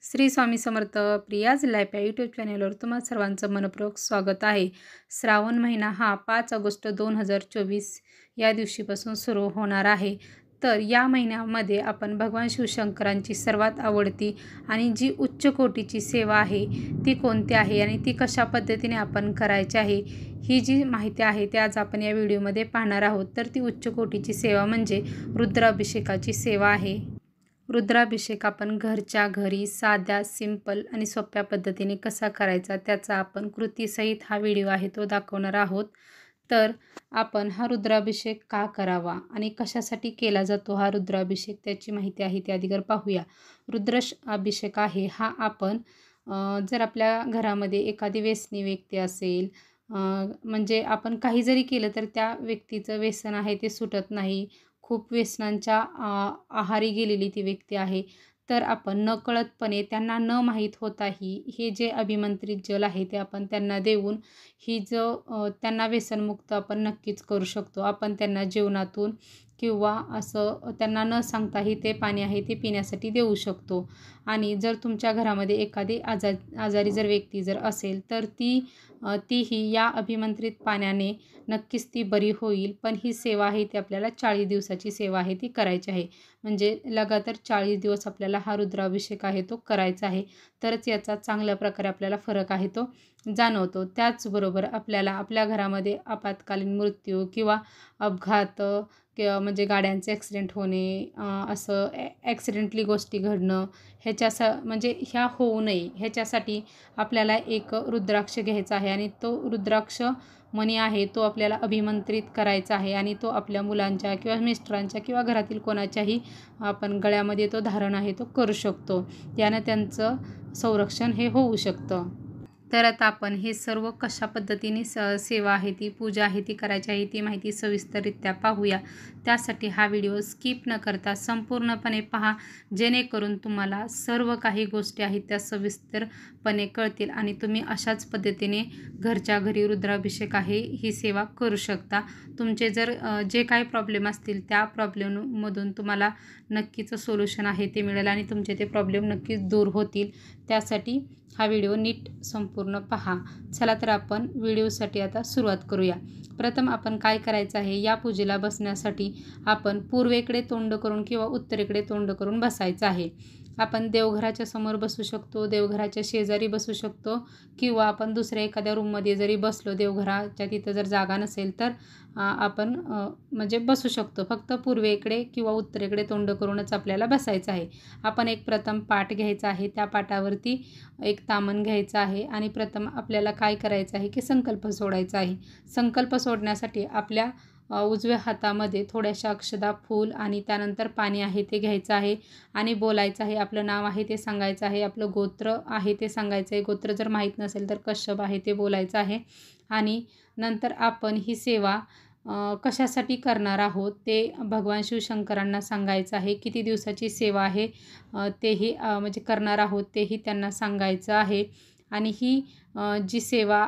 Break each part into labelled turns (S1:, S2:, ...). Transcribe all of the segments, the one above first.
S1: Shri Swami Samarth. Priya's life या YouTube चॅनेलवर तुम्हा सर्वांचं मनपूर्वक स्वागत आहे. श्रावण महिना हा 5 ऑगस्ट 2024 या दिवशीपासून सुरू होणार आहे. तर या महिन्यामध्ये आपण भगवान शिवशंकरांची सर्वात आवडती आणि जी उच्च कोटीची सेवा आहे ती कोणती आहे आणि ती कशा पद्धतीने आपण करायची आहे, ही जी माहिती आहे ते आज आपण या व्हिडिओमध्ये पाहणार आहोत. तर ती उच्च कोटीची सेवा म्हणजे रुद्राभिषेकाची सेवा आहे. रुद्राभिषेक आपण घरच्या घरी साध्या, सिंपल आणि सोप्या पद्धतीने कसा करायचा त्याचा आपण कृतीसहित हा व्हिडिओ आहे तो दाखवणार आहोत. तर आपण हा रुद्राभिषेक का करावा आणि कशासाठी केला जातो हा रुद्राभिषेक त्याची माहिती आहे ती अगोदर पाहूया. अभिषेक आहे हा आपण जर आपल्या घरामध्ये एखादी व्यसनी व्यक्ती असेल, म्हणजे आपण काही जरी केलं तर त्या व्यक्तीचं व्यसन आहे ते सुटत नाही, खूप व्यसनांच्या आहारी गेलेली ती व्यक्ती आहे, तर आपण नकळतपणे त्यांना न माहीत होताही हे जे अभिमंत्रित जल आहे ते आपण त्यांना देऊन ही त्यांना व्यसनमुक्त आपण नक्कीच करू शकतो. आपण त्यांना जेवणातून किंवा असं त्यांना न सांगताही ते पाणी आहे ते पिण्यासाठी देऊ शकतो. आणि जर तुमच्या घरामध्ये एखादी आजारी जर व्यक्ती जर असेल तर तीही या अभिमंत्रित पाण्याने नक्कीच ती बरी होईल. पण ही सेवा आहे ती आपल्याला 40 दिवसाची सेवा आहे ती करायची आहे. म्हणजे लगातार 40 दिवस आपल्याला हा रुद्राभिषेक आहे तो करायचा आहे. तरच याचा चांगल्या प्रकारे आपल्याला फरक आहे तो जाणवतो. त्याचबरोबर आपल्याला आपल्या घरामध्ये आपत्कालीन मृत्यू किंवा अपघात किंवा म्हणजे गाड्यांचे ॲक्सिडेंट होणे, असं ॲक्सिडेंटली गोष्टी घडणं, म्हणजे ह्या होऊ नये ह्याच्यासाठी आपल्याला एक रुद्राक्ष घ्यायचा आहे आणि तो रुद्राक्ष मणी आहे तो आपल्याला अभिमंत्रित करायचा आहे आणि तो आपल्या मुलांच्या किंवा मिस्टरांच्या किंवा घरातील कोणाच्याही आपण गळ्यामध्ये तो धारण आहे तो करू शकतो. यानं त्यांचं संरक्षण हे होऊ शकतं. तर आता आपण हे सर्व कशा पद्धतीने सेवा आहे ती पूजा आहे ती करायची आहे ती माहिती सविस्तररित्या पाहूया. त्यासाठी हा व्हिडिओ स्किप न करता संपूर्णपणे पहा, जेणेकरून तुम्हाला सर्व काही गोष्टी आहेत त्या सविस्तरपणे कळतील आणि तुम्ही अशाच पद्धतीने घरच्या घरी रुद्राभिषेक आहे ही सेवा करू शकता. तुमचे जर जे काही प्रॉब्लेम असतील त्या प्रॉब्लेममधून तुम्हाला नक्कीच सोल्युशन आहे ते मिळेल आणि तुमचे ते प्रॉब्लेम नक्कीच दूर होतील. त्यासाठी हा व्हिडिओ नीट संपूर्ण पहा. चला तर आपण व्हिडिओसाठी आता सुरुवात करूया. प्रथम आपण काय करायचं आहे, या पूजेला बसण्यासाठी आपण पूर्वेकडे तोंड करून किंवा उत्तरेकडे तोंड करून बसायचं आहे. आपण देवघराच्या समोर बसू शकतो, देवघराच्या शेजारी बसू शकतो किंवा आपण दुसऱ्या एखाद्या रूममध्ये जरी बसलो, देवघराच्या तिथं जर जागा नसेल तर आपण म्हणजे बसू शकतो. फक्त पूर्वेकडे किंवा उत्तरेकडे तोंड करूनच आपल्याला बसायचं आहे. आपण एक प्रथम पाट घ्यायचा आहे, त्या पाटावरती एक तामण घ्यायचं आहे आणि प्रथम आपल्याला काय करायचं आहे की संकल्प सोडायचा आहे. संकल्प सोडण्यासाठी आपल्या उजव्या हातामध्ये थोड्याशा अक्षदा, फूल आणि त्यानंतर पाणी आहे ते घ्यायचं आहे आणि बोलायचं आहे. आपलं नाव आहे ते सांगायचं आहे, आपलं गोत्र आहे ते सांगायचं आहे. गोत्र जर माहीत नसेल तर कश्यप आहे ते बोलायचं आहे. आणि नंतर आपण ही सेवा कशासाठी करणार आहोत ते भगवान शिवशंकरांना सांगायचं आहे. किती दिवसाची सेवा आहे तेही म्हणजे करणार आहोत तेही त्यांना सांगायचं आहे. आणि ही जी सेवा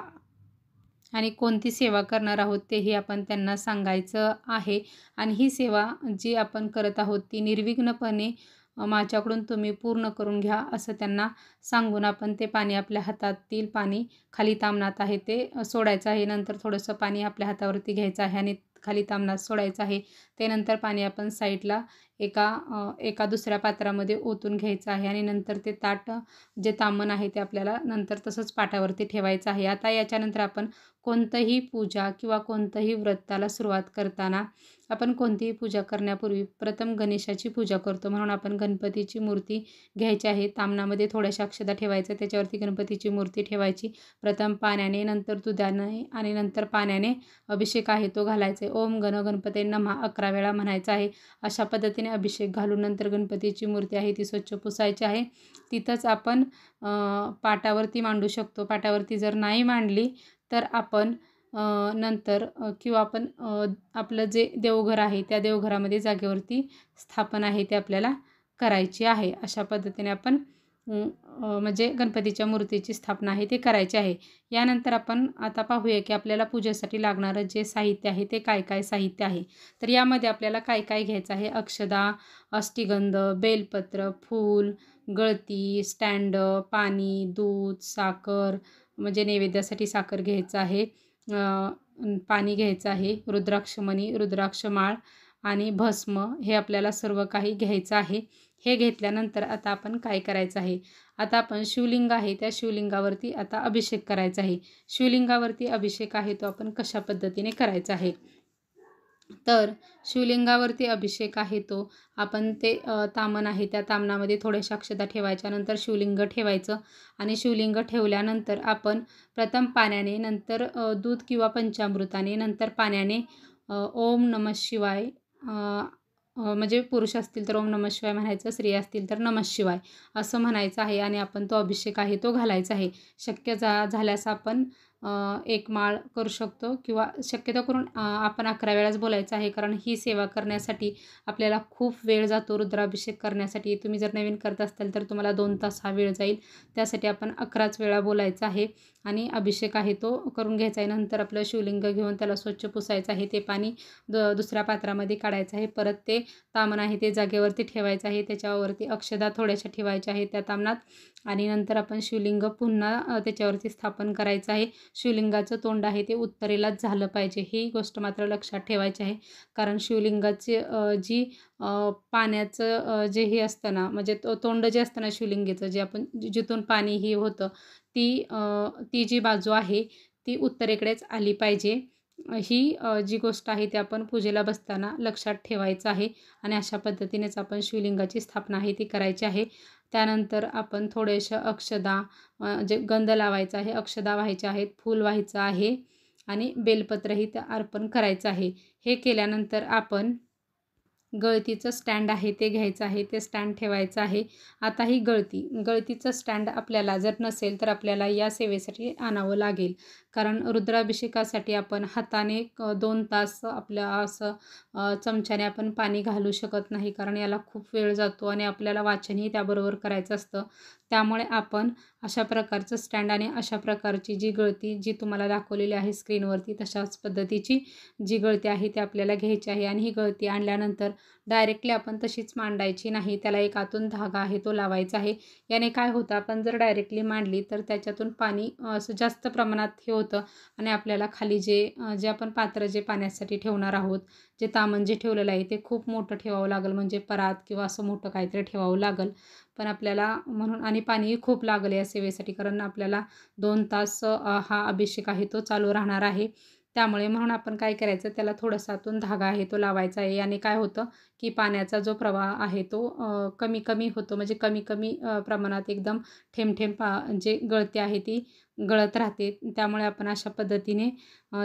S1: आणि कोणती सेवा करणार आहोत तेही आपण त्यांना सांगायचं आहे. आणि ही सेवा जी आपण करत आहोत ती निर्विघ्नपणे माझ्याकडून तुम्ही पूर्ण करून घ्या असं त्यांना सांगून आपण ते पाणी आपल्या हातातील पाणी खाली तामणात आहे ते सोडायचं आहे. नंतर थोडंसं पाणी आपल्या हातावरती घ्यायचं आहे आणि खाली तामणात सोडायचं आहे. ते नंतर पाणी आपण साईडला एका दुसऱ्या पात्रामध्ये ओतून घ्यायचं आहे आणि नंतर ते ताट जे तामण आहे ते आपल्याला नंतर तसंच पाटावरती ठेवायचं आहे. आता याच्यानंतर आपण कोणतंही पूजा किंवा कोणतंही व्रताला सुरुवात करताना आपण कोणतीही पूजा करण्यापूर्वी प्रथम गणेशाची पूजा करतो. म्हणून आपण गणपतीची मूर्ती घ्यायची आहे. तामणामध्ये थोड्याशा अक्षता ठेवायचं, त्याच्यावरती गणपतीची मूर्ती ठेवायची. प्रथम पाण्याने, नंतर दुधाने आणि नंतर पाण्याने अभिषेक आहे तो घालायचा आहे. ओम गण गणपते नमः 11 वेळा म्हणायचा आहे. अशा पद्धतीने अभिषेक घालून नंतर गणपतीची मूर्ती आहे ती स्वच्छ पुसायची आहे. तिथंच आपण पाटावरती मांडू शकतो. पाटावरती जर नाही मांडली तर आपण नंतर किंवा आपण आपलं जे देवघर आहे त्या देवघरामध्ये जागेवरती स्थापन आहे ते आपल्याला करायची आहे. अशा पद्धतीने आपण म्हणजे गणपतीच्या मूर्तीची स्थापना आहे ते करायची आहे. यानंतर आपण आता पाहूया की आपल्याला पूजेसाठी लागणारं जे साहित्य आहे ते काय काय साहित्य आहे. तर यामध्ये आपल्याला काय काय घ्यायचं आहे, अक्षदा, अष्टीगंध, बेलपत्र, फूल, गळती, स्टँड, पाणी, दूध, साखर म्हणजे नैवेद्यासाठी साखर घ्यायचं आहे, पाणी घ्यायचं आहे, रुद्राक्षमणी, रुद्राक्षमाळ आणि भस्म हे आपल्याला सर्व काही घ्यायचं आहे. हे घेतल्यानंतर आता आपण काय करायचं आहे, आता आपण शिवलिंग आहे त्या शिवलिंगावरती आता अभिषेक करायचा आहे. शिवलिंगावरती अभिषेक आहे तो आपण कशा पद्धतीने करायचा आहे, तर शिवलिंगावरती अभिषेक आहे तो आपण ते ताम्हण आहे त्या ताम्हणामध्ये थोड्याशा अक्षता ठेवायच्या, नंतर शिवलिंग ठेवायचं आणि शिवलिंग ठेवल्यानंतर आपण प्रथम पाण्याने, नंतर दूध किंवा पंचामृताने, नंतर पाण्याने ओम नमः शिवाय, म्हणजे पुरुष असतील तर ओम नमः शिवाय म्हणायचं, स्त्रिया असतील तर नमः शिवाय असं म्हणायचं आहे आणि आपण तो अभिषेक आहे तो घालायचा आहे. शक्य झाल्यास आपण एक माळ करू शकतो किंवा शक्यतो करून आपण 11 वेळाच बोलायचं आहे, कारण ही सेवा करण्यासाठी आपल्याला खूप वेळ जातो. रुद्राभिषेक करण्यासाठी तुम्ही जर नवीन करत असाल तर तुम्हाला 2 तास हा वेळ जाईल. त्यासाठी आपण 11च वेळा बोलायचं आहे आणि अभिषेक आहे तो करून घ्यायचा आहे. नंतर आपलं शिवलिंग घेऊन त्याला स्वच्छ पुसायचं आहे. ते पाणी दुसऱ्या पात्रामध्ये काढायचं आहे. परत ते ताम्हण आहे ते जागेवरती ठेवायचं आहे. त्याच्यावरती अक्षदा थोड्याशा ठेवायच्या आहेत त्या ताम्हणात आणि नंतर आपण शिवलिंग पुन्हा त्याच्यावरती स्थापन करायचं आहे. शिवलिंगाचं तोंड आहे ते उत्तरेलाच झालं पाहिजे, ही गोष्ट मात्र लक्षात ठेवायची आहे. कारण शिवलिंगाचे जी पाण्याचं जे हे असतं ना, म्हणजे तोंड जे असतं ना शिवलिंगेचं, जे आपण जिथून पाणी हे होतं ती जी बाजू आहे ती उत्तरेकडेच आली पाहिजे. ही जी गोष्ट आहे ती आपण पूजेला बसताना लक्षात ठेवायचं आहे आणि अशा पद्धतीनेच आपण शिवलिंगाची स्थापना आहे ती करायची आहे. त्यानंतर आपण थोड्याशा अक्षदा जे गंध लावायचा आहे, अक्षदा व्हायच्या आहेत, फूल व्हायचं आहे आणि बेलपत्रही ते अर्पण करायचं आहे. हे केल्यानंतर आपण गळतीचं स्टँड आहे ते घ्यायचं आहे, ते स्टँड ठेवायचं आहे. आता ही गळतीचं स्टँड आपल्याला जर नसेल तर आपल्याला या सेवेसाठी आणावं लागेल. कारण रुद्राभिषेकासाठी आपण हाताने 2 तास आपल्या असं चमच्याने आपण पाणी घालू शकत नाही, कारण याला खूप वेळ जातो आणि आपल्याला वाचनही त्याबरोबर करायचं असतं. त्यामुळे आपण अशा प्रकारचं स्टँड आणि अशा प्रकारची जी गळती जी तुम्हाला दाखवलेली आहे स्क्रीनवरती तशाच पद्धतीची जी गळती आहे ती आपल्याला घ्यायची आहे आणि ही गळती आणल्यानंतर डायरेक्टली आपण तशीच मांडायची नाही, त्याला एक आतून धागा आहे तो लावायचा आहे. याने काय होतं, आपण जर डायरेक्टली मांडली तर त्याच्यातून पाणी असं जास्त प्रमाणात हे होतं आणि आपल्याला खाली जे आपण पात्र जे पाण्यासाठी ठेवणार आहोत, जे ताम्हण जे ठेवलेलं आहे ते खूप मोठं ठेवावं लागेल, म्हणजे परात किंवा असं मोठं काहीतरी ठेवावं लागेल. पण आपल्याला म्हणून आणि पाणीही खूप लागेल या सेवेसाठी, कारण आपल्याला 2 तास हा अभिषेक आहे तो चालू राहणार आहे. त्यामुळे म्हणून आपण काय करायचं, त्याला थोडासा आतून धागा आहे तो लावायचा आहे. याने काय होतं की पाण्याचा जो प्रवाह आहे तो कमी कमी होतो, म्हणजे कमी कमी प्रमाणात एकदम थेंब थेंब जे गळती आहे ती गळत राहते. त्यामुळे आपण अशा पद्धतीने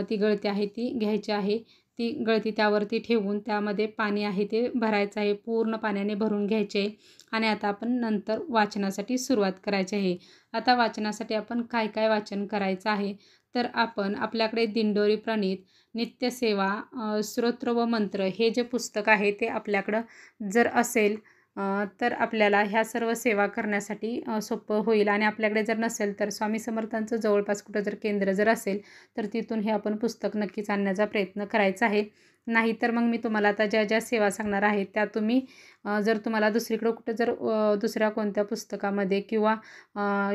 S1: ती गळती आहे ती घ्यायची आहे. ती गळती त्यावरती ठेवून त्यामध्ये पाणी आहे ते भरायचं आहे, पूर्ण पाण्याने भरून घ्यायचे आहे. आणि आता आपण नंतर वाचनासाठी सुरुवात करायची आहे. आता वाचनासाठी आपण काय काय वाचन करायचं आहे, तर आपण आपल्याकडे दिंडोरी प्रणीत नित्यसेवा स्तोत्र व मंत्र हे जे पुस्तक आहे ते आपल्याकडं जर असेल तर आपल्याला ह्या सर्व सेवा करण्यासाठी सोपं होईल. आणि आपल्याकडे जर नसेल तर स्वामी समर्थांचं जवळपास कुठं जर केंद्र जर असेल तर तिथून हे आपण पुस्तक नक्कीच आणण्याचा प्रयत्न करायचा आहे. नाहीतर मग मी तुम्हाला आता ज्या ज्या सेवा सांगणार आहे त्या तुम्ही जर तुम्हाला दुसरीकडं कुठं जर दुसऱ्या कोणत्या पुस्तकामध्ये किंवा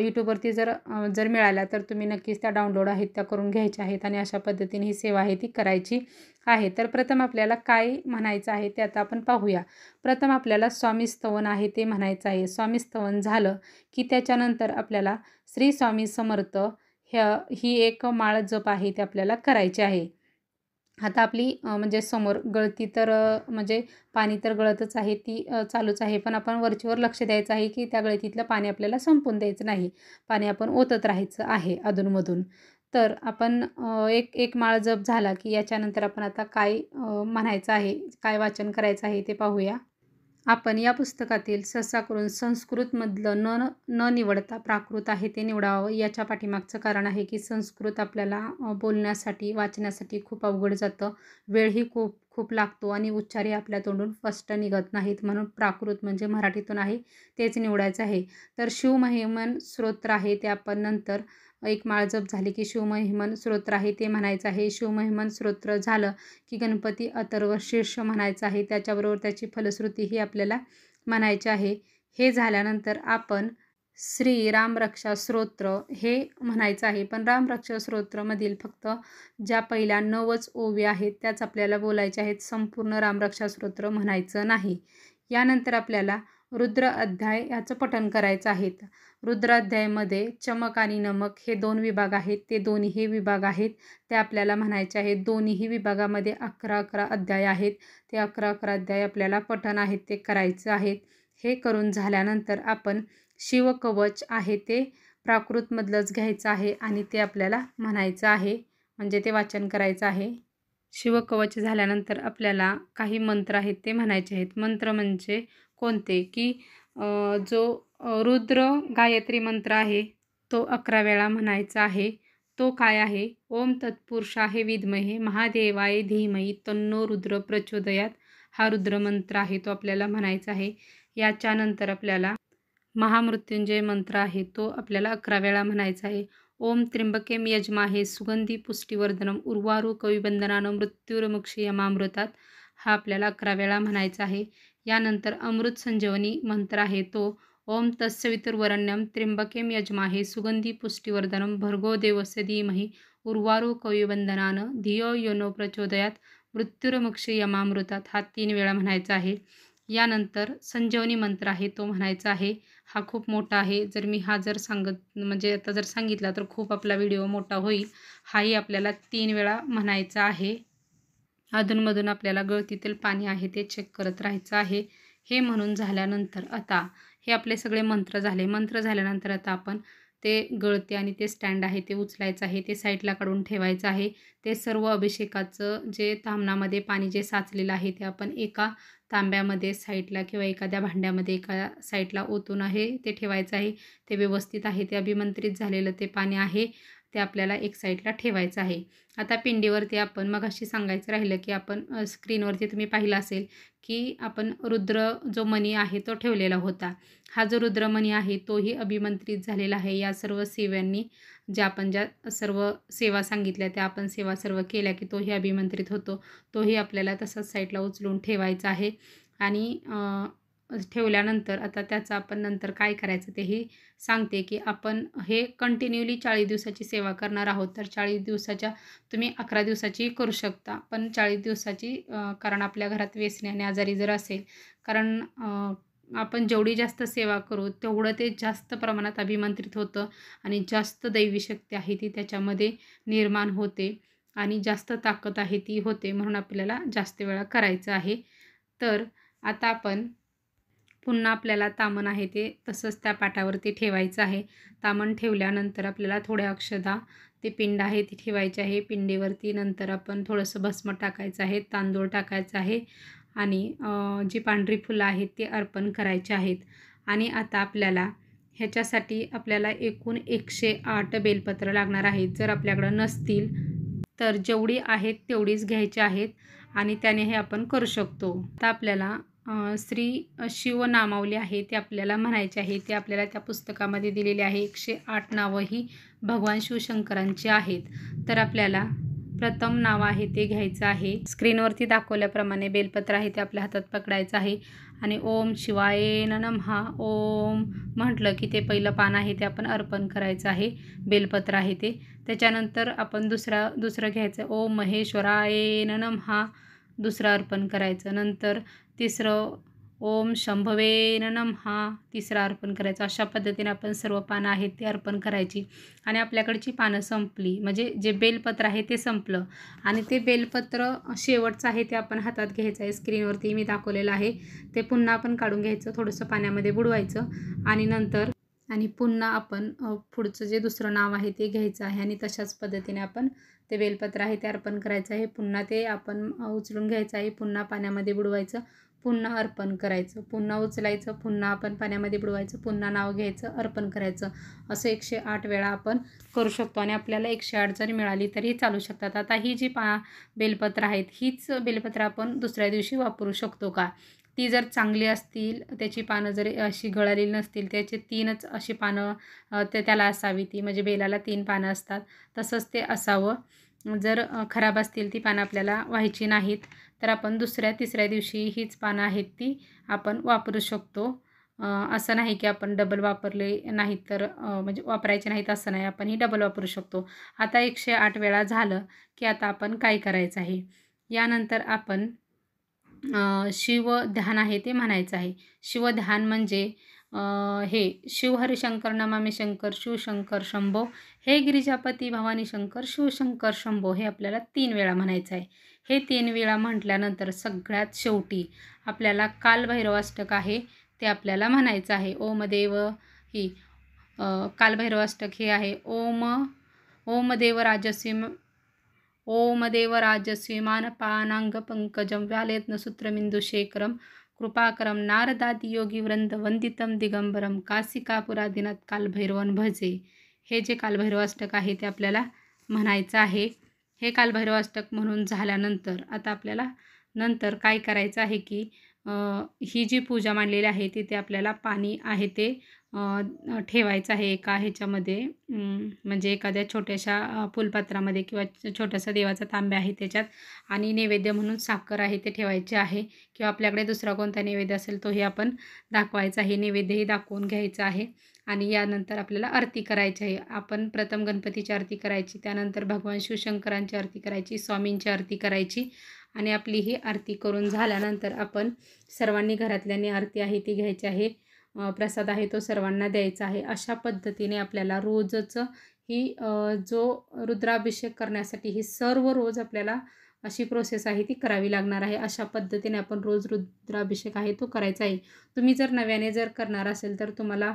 S1: यूट्यूबवरती जर मिळाल्या तर तुम्ही नक्कीच त्या डाउनलोड आहेत त्या करून घ्यायच्या आहेत आणि अशा पद्धतीने ही सेवा आहे ती करायची आहे. तर प्रथम आपल्याला काय म्हणायचं आहे ते आता आपण पाहूया. प्रथम आपल्याला स्वामी स्तवन आहे ते म्हणायचं आहे. स्वामी स्तवन झालं की त्याच्यानंतर आपल्याला श्री स्वामी समर्थ ही एक माळ जप आहे ते आपल्याला करायची आहे. आता आपली म्हणजे समोर गळती तर म्हणजे पाणी तर गळतच आहे, ती चालूच आहे. पण आपण वरचीवर लक्ष द्यायचं आहे की त्या गळतीतलं पाणी आपल्याला संपून द्यायचं नाही. पाणी आपण ओतत राहायचं आहे अधूनमधून. तर आपण एक एक माळ जप झाला की याच्यानंतर आपण आता काय म्हणायचं आहे, काय वाचन करायचं आहे ते पाहूया. आपण या पुस्तकातील सहसा करून संस्कृतमधलं न न निवडता प्राकृत आहे ते निवडावं. याच्या पाठीमागचं कारण आहे की संस्कृत आपल्याला बोलण्यासाठी वाचण्यासाठी खूप अवघड जातं, वेळही खूप खूप लागतो आणि उच्चारही आपल्या तोंडून स्पष्ट निघत नाहीत. म्हणून प्राकृत म्हणजे मराठीतून आहे तेच निवडायचं आहे. तर शिवमहिमन स्तोत्र आहे ते आपण नंतर एक माळ जप झाली की शिवमहिमन स्तोत्र आहे ते म्हणायचं आहे. शिवमहिमन स्तोत्र झालं की गणपती अथर्व शीर्ष म्हणायचं आहे. त्याच्याबरोबर त्याची फलश्रुती ही आपल्याला म्हणायची आहे हे झाल्यानंतर आपण श्री रामरक्षा स्तोत्र हे म्हणायचं आहे. पण रामरक्षा स्तोत्रमधील फक्त ज्या पहिल्या 9च ओवी आहेत त्याच आपल्याला बोलायच्या आहेत. संपूर्ण रामरक्षा स्तोत्र म्हणायचं नाही. यानंतर आपल्याला रुद्र अध्याय याचं पठण करायचं आहे. रुद्र अध्यायामध्ये चमक आणि नमक हे 2 विभाग आहेत. ते दोन्ही विभाग आहेत ते आपल्याला म्हणायचे आहेत. दोन्ही विभागामध्ये 11-11 अध्याय आहेत. ते 11-11 अध्याय आपल्याला पठण आहेत ते करायचं आहेत. हे करून झाल्यानंतर आपण शिवकवच आहे ते प्राकृतमधलंच घ्यायचं आहे आणि ते आपल्याला म्हणायचं आहे, म्हणजे ते वाचन करायचं आहे. शिवकवच झाल्यानंतर आपल्याला काही मंत्र आहेत ते म्हणायचे आहेत. मंत्र म्हणजे कोणते की जो रुद्र गायत्री मंत्र आहे तो 11 वेळा म्हणायचा आहे. तो काय आहे? ओम तत्पुरुषाय विद्महे महादेवाय धीमहि तन्नो रुद्र प्रचोदयात. हा रुद्र मंत्र आहे तो आपल्याला म्हणायचा आहे. याच्यानंतर आपल्याला महामृत्युंजय मंत्र आहे तो आपल्याला 11 वेळा म्हणायचा आहे. ओम त्र्यंबकेम यजमाहे सुगंधी पुष्टिवर्धनम उर्वारू कविबंधनानं मृत्युर्मुक्षयमामृतात. हा आपल्याला 11 वेळा म्हणायचा आहे. यानंतर अमृत संजीवनी मंत्र आहे तो ओम तत्सवितुर्वरेण्यं त्र्यंबकेम यजमाहे सुगंधी पुष्टिवर्धनम भर्गो देवस्य धीमहि उर्वारू कविबंधनानं धियो यो नो प्रचोदयात मृत्युर्मुक्षयमामृतात. हा 3 वेळा म्हणायचा आहे. यानंतर संजीवनी मंत्र आहे तो म्हणायचा आहे. हा खूप मोठा आहे. जर मी हा म्हणजे आता जर सांगितला तर खूप आपला व्हिडिओ मोठा होईल. हाही आपल्याला 3 वेळा म्हणायचा आहे. अधूनमधून आपल्याला गळतीतील पाणी आहे ते चेक करत राहायचं आहे. हे म्हणून झाल्यानंतर आता हे आपले सगळे मंत्र झाले. मंत्र झाल्यानंतर आता आपण ते गळते आणि ते स्टँड आहे ते उचलायचं आहे. ते साईडला काढून ठेवायचं आहे. ते सर्व अभिषेकाचं जे ताम्हणामध्ये पाणी जे साचलेलं आहे ते आपण एका तांब्यामध्ये साईडला किंवा एखाद्या भांड्यामध्ये एका साईडला ओतून आहे ते ठेवायचं आहे. ते व्यवस्थित आहे ते अभिमंत्रित झालेलं ते पाणी आहे ते आपल्याला एक साईडला ठेवायचं आहे. आता पिंडीवरती आपण मगाशी सांगायचं राहिलं की आपण स्क्रीनवरती तुम्ही पाहिलं असेल की आपण रुद्र जो मणी आहे तो ठेवलेला होता. हा जो रुद्रमणी आहे तोही अभिमंत्रित झालेला आहे. या सर्व सेवांनी ज्या सर्व सेवा सांगितल्या त्या आपण सेवा सर्व केल्या की तोही अभिमंत्रित होतो. तोही आपल्याला तसंच साईडला उचलून ठेवायचा आहे. आणि ठेवल्यानंतर आता त्याचं आपण नंतर काय करायचं तेही सांगते की आपण हे कंटिन्यूली 40 दिवसाची सेवा करणार आहोत. तर 40 दिवसाच्या तुम्ही 11 दिवसाची करू शकता, पण 40 दिवसाची कारण आपल्या घरात व्यसनी आजारी जर असेल, कारण आपण जेवढी जास्त सेवा करू तेवढं ते जास्त प्रमाणात अभिमंत्रित होतं आणि जास्त दैवी शक्ती आहे ती त्याच्यामध्ये निर्माण होते आणि जास्त ताकद आहे ती होते. म्हणून आपल्याला जास्त वेळा करायचं आहे. तर आता आपण पुन्हा आपल्याला तामण आहे ते तसंच त्या पाटावरती ठेवायचं आहे. तामण ठेवल्यानंतर आपल्याला थोड्या अक्षदा ते पिंड आहे ती ठेवायची आहे. पिंडीवरती नंतर आपण थोडंसं भस्म टाकायचं आहे, तांदूळ टाकायचं आहे आणि जी पांढरी फुलं आहेत ती अर्पण करायची आहेत. आणि आता आपल्याला ह्याच्यासाठी आपल्याला एकूण 108 बेलपत्र लागणार आहेत. जर आपल्याकडं नसतील तर जेवढी आहेत तेवढीच घ्यायची आहेत आणि त्याने हे आपण करू शकतो. आता आपल्याला श्री शिवनामावली आहे ते आपल्याला म्हणायचे आहे. ते आपल्याला त्या पुस्तकामध्ये दिलेले आहे. 108 नावं ही भगवान शिवशंकरांची आहेत. तर आपल्याला प्रथम नाव आहे ते घ्यायचं आहे. स्क्रीनवरती दाखवल्याप्रमाणे बेलपत्र आहे ते आपल्या हातात पकडायचं आहे आणि ओम शिवाय नमः ओम म्हटलं की ते पहिलं पान आहे ते आपण अर्पण करायचं आहे. बेलपत्र आहे ते. त्याच्यानंतर आपण दुसरं घ्यायचं ओम महेश्वराय नमः, दुसरं अर्पण करायचं. नंतर तिसरं ओम शंभवे नमः, तिसरं अर्पण करायचं. अशा पद्धतीने आपण सर्व पानं आहेत ती अर्पण करायची. आणि आपल्याकडची पानं संपली म्हणजे जे बेलपत्र आहे ते संपलं आणि ते बेलपत्र शेवटचं आहे ते आपण हातात घ्यायचं आहे. स्क्रीनवरती मी दाखवलेलं आहे. ते पुन्हा आपण काढून घ्यायचं, थोडंसं पाण्यामध्ये बुडवायचं आणि नंतर पुन्हा आपण पुढचं जे दुसरं नाव आहे ते घ्यायचं आहे आणि तशाच पद्धतीने आपण ते बेलपत्र आहे ते अर्पण करायचं आहे. पुन्हा ते आपण उचलून घ्यायचं आहे, पुन्हा पाण्यामध्ये बुडवायचं, पुन्हा अर्पण करायचं, पुन्हा उचलायचं, पुन्हा आपण पाण्यामध्ये बुडवायचं, पुन्हा नाव घ्यायचं, अर्पण करायचं. असं 108 वेळा आपण करू शकतो आणि आपल्याला 108 जरी मिळाली तरी चालू शकतात. आता ही जी बेलपत्र आहेत हीच बेलपत्र आपण दुसऱ्या दिवशी वापरू शकतो का? ती जर चांगली असतील, त्याची पानं जर अशी गळालेली नसतील, त्याचे 3च अशी पानं त्याला असावी, ती म्हणजे बेलाला 3 पानं असतात तसंच ते असावं. जर खराब असतील ती पानं आपल्याला व्हायची नाहीत तर आपण दुसऱ्या तिसऱ्या दिवशी हीच पानं आहेत ती आपण वापरू शकतो. असं नाही की आपण डबल वापरले नाहीत तर म्हणजे वापरायचे नाहीत असं नाही, आपण ही डबल वापरू शकतो. आता 108 वेळा झालं की आता आपण काय करायचं आहे, यानंतर आपण शिवध्यान आहे ते म्हणायचं आहे. शिवध्यान म्हणजे हे शिव हरिशंकर नमामि शंकर शिवशंकर शंभो, हे गिरिजापती भवानी शंकर शिवशंकर शंभो, हे आपल्याला 3 वेळा म्हणायचं आहे. हे 3 वेळा म्हटल्यानंतर सगळ्यात शेवटी आपल्याला कालभैरवाष्टक आहे ते आपल्याला म्हणायचं आहे. ओम देव ही कालभैरवाष्टक हे आहे. ओम देव राजस्वी ओम देवराजस्विमानपानाङ्गपङ्कजं व्यालयत्नसूत्रमिन्दुशेखरं कृपाकरं नारदादियोगिवृन्द वन्दितं दिगंबरं काशिकापुरादिनाथ कालभैरवन भजे, हे जे कालभैरवाष्टक आहे ते आपल्याला म्हणायचं आहे. हे कालभैरवाष्टक म्हणून झाल्यानंतर आता आपल्याला नंतर काय करायचं आहे की ही जी पूजा मांडलेली आहे तिथे आपल्याला पाणी आहे ते ठेवायचं आहे एका ह्याच्यामध्ये, म्हणजे एखाद्या छोट्याशा फुलपात्रामध्ये किंवा छोटासा देवाचा तांब्या आहे त्याच्यात, आणि नैवेद्य म्हणून साखर आहे ते ठेवायचे आहे, किंवा आपल्याकडे दुसरा कोणता नैवेद्य असेल तोही आपण दाखवायचा आहे. नैवेद्यही दाखवून घ्यायचा आहे. आणि यानंतर आपल्याला आरती करायची आहे. आपण प्रथम गणपतीची आरती करायची, त्यानंतर भगवान शिवशंकरांची आरती करायची, स्वामींची आरती करायची, आणि आपली ही आरती करून झाल्यानंतर आपण सर्वांनी घरातल्यांनी आरती आहे ती घ्यायची आहे. प्रसाद आहे तो सर्वांना द्यायचा आहे. अशा पद्धतीने आपल्याला रोजचं ही जो रुद्राभिषेक करण्यासाठी ही सर्व रोज आपल्याला अशी प्रोसेस आहे ती करावी लागणार आहे. अशा पद्धतीने आपण रोज रुद्राभिषेक आहे तो करायचा आहे. तुम्ही जर नव्याने जर करणार असेल तर तुम्हाला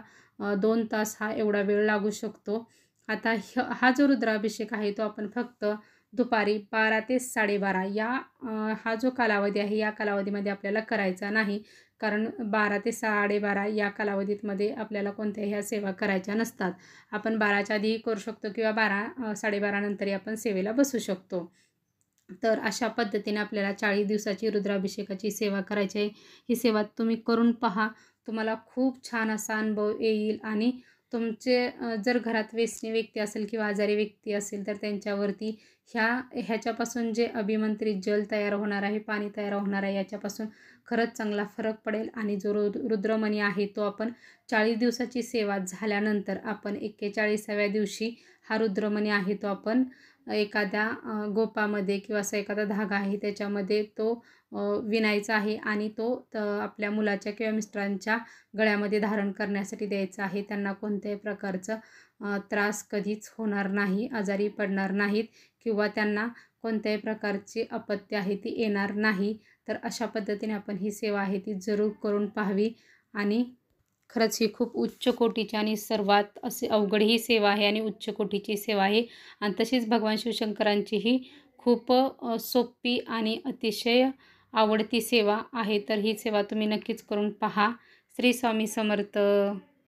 S1: 2 तास हा एवढा वेळ लागू शकतो. आता हा जो रुद्राभिषेक आहे तो आपण फक्त दुपारी 12 ते 12:30 या हा जो कालावधी आहे या कालावधीमध्ये आपल्याला करायचा नाही. कारण 12 ते 12:30 या कालावधीमध्ये आपल्याला कोणत्याही ह्या सेवा करायच्या नसतात. आपण 12च्या आधीही करू शकतो किंवा 12 नंतरही आपण सेवेला बसू शकतो. तर अशा पद्धतीने आपल्याला 40 दिवसाची रुद्राभिषेकाची सेवा करायची आहे. ही सेवा तुम्ही करून पहा. तुम्हाला खूप छान असा अनुभव येईल, आणि तुमचे जर घरात व्यसनी व्यक्ती असेल किंवा आजारी व्यक्ती असेल तर त्यांच्यावरती ह्याच्यापासून जे अभिमंत्रित जल तयार होणार आहे, पाणी तयार होणार आहे, याच्यापासून खरंच चांगला फरक पडेल. आणि जो रुद्रमणी आहे तो आपण 40 दिवसाची सेवा झाल्यानंतर आपण 41व्या दिवशी हा रुद्रमणी आहे तो आपण एखाद्या गोपामध्ये किंवा असा एखादा धागा आहे त्याच्यामध्ये तो विणायचा आहे, आणि तो आपल्या मुलाच्या किंवा मिस्टरांच्या गळ्यामध्ये धारण करण्यासाठी द्यायचा आहे. त्यांना कोणत्याही प्रकारचं त्रास कधीच होणार नाही, आजारी पडणार नाहीत, किंवा त्यांना कोणत्याही प्रकारची अपत्य आहे ती येणार नाही. तर अशा पद्धतीने आपण ही सेवा आहे ती जरूर करून पाहावी. आणि खरंच ही खूप उच्च कोटीची आणि सर्वात अशी अवघड ही सेवा आहे आणि उच्च कोटीची सेवा आहे. आणि तशीच भगवान शिवशंकरांची ही खूप सोपी आणि अतिशय आवडती सेवा आहे. तर ही सेवा तुम्ही नक्कीच करून पहा. श्री स्वामी समर्थ.